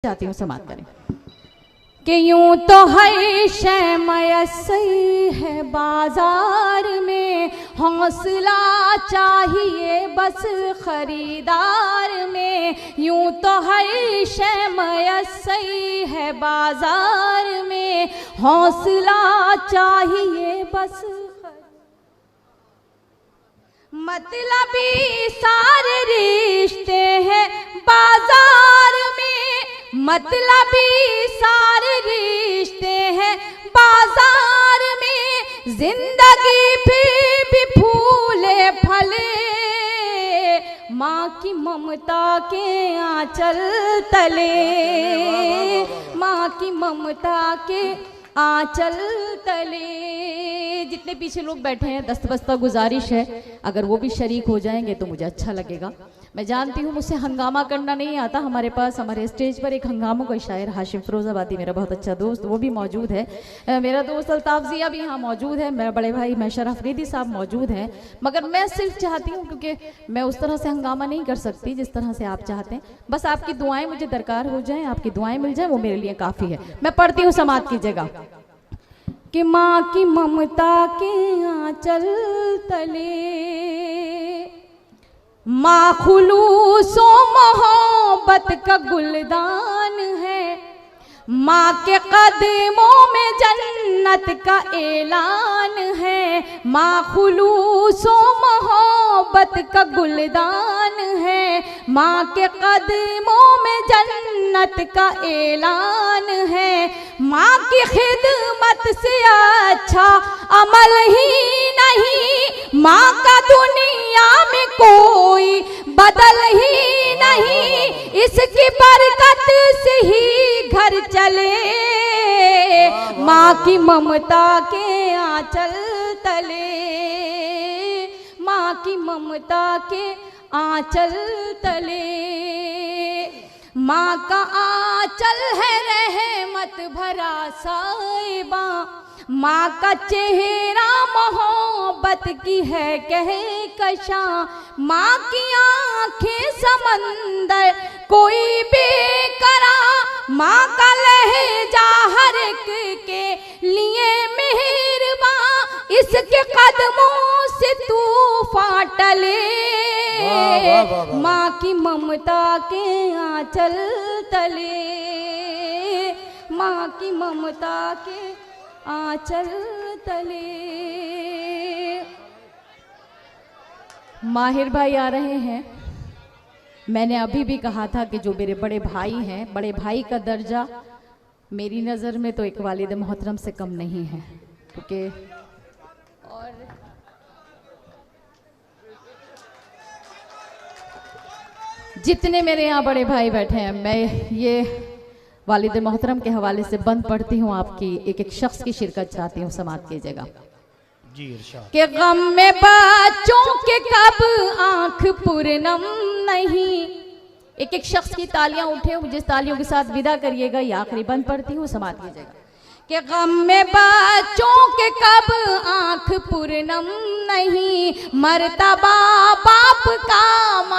चाहती हूँ समाप्त करें कि यूं तो हर शय मयस्सर है बाजार में, हौसला चाहिए बस खरीदार में। यूं तो हर शय मयस्सर है बाजार में, हौसला चाहिए बस मतलबी सारे रिश्ते हैं बाजार में, मतलबी सारे रिश्ते हैं बाजार में। जिंदगी फिर भी फूले फले माँ की ममता के आंचल तले, माँ की ममता के आंचल तले। जितने पीछे लोग बैठे हैं दस्तबस्ता गुजारिश है अगर वो भी शरीक हो जाएंगे तो मुझे अच्छा लगेगा। मैं जानती हूँ मुझसे हंगामा करना नहीं आता। हमारे पास हमारे स्टेज पर एक हंगामा का शायर हाशिम फिरोजाबादी मेरा बहुत अच्छा दोस्त वो भी मौजूद है। मेरा दोस्त अल्ताफ जिया भी यहाँ मौजूद है। मेरा बड़े भाई मैशर अफरीदी साहब मौजूद हैं। मगर मैं सिर्फ चाहती हूँ क्योंकि मैं उस तरह से हंगामा नहीं कर सकती जिस तरह से आप चाहते हैं। बस आपकी दुआएं मुझे दरकार हो जाएं, आपकी दुआएं मिल जाएं वो मेरे लिए काफ़ी है। मैं पढ़ती हूँ समात कीजिएगा कि माँ की ममता के आंचल तले माँ खुलूसो मोहब्बत का गुलदान है। माँ के कदमों में जन्नत का ऐलान है। माँ खुलूसो मोहब्बत का गुलदान है। माँ के कदमों में जन्नत का ऐलान है। माँ की खिदमत से अच्छा अमल ही नहीं, माँ का दुनिया में कोई बदल ही नहीं। इसकी बरकत से ही घर चले माँ की ममता के आंचल तले, माँ की ममता के आंचल तले। माँ का आंचल है रहमत भरा साहिबा, माँ का चेहरा मोहब्बत की है कहकशा। माँ की आंखें समंदर कोई बेकरा, माँ का लहजा हर एक के लिए मेहरबा। इसके कदमों से तूफान टले माँ की ममता के आंचल तले, माँ की ममता के आंचल तले। माहिर भाई आ रहे हैं। मैंने अभी भी कहा था कि जो मेरे बड़े भाई हैं, बड़े भाई का दर्जा मेरी नज़र में तो एक वालिद मोहतरम से कम नहीं है। क्योंकि और जितने मेरे यहाँ बड़े भाई बैठे हैं, मैं ये वालिद मोहतरम के हवाले से बंद पढ़ती हूँ। आपकी एक एक शख्स की शिरकत चाहती हूँ, समात कीजिएगा कि गम में बच्चों के कब आंख पूरनम नहीं। एक एक शख्स की तालियां उठे, मुझे तालियों के साथ विदा करिएगा। ये आखिरी बंद पढ़ती हूँ, समात कीजिएगा कि गम में बच्चों के कब आंख पूरनम नहीं। मर्तबा बाप का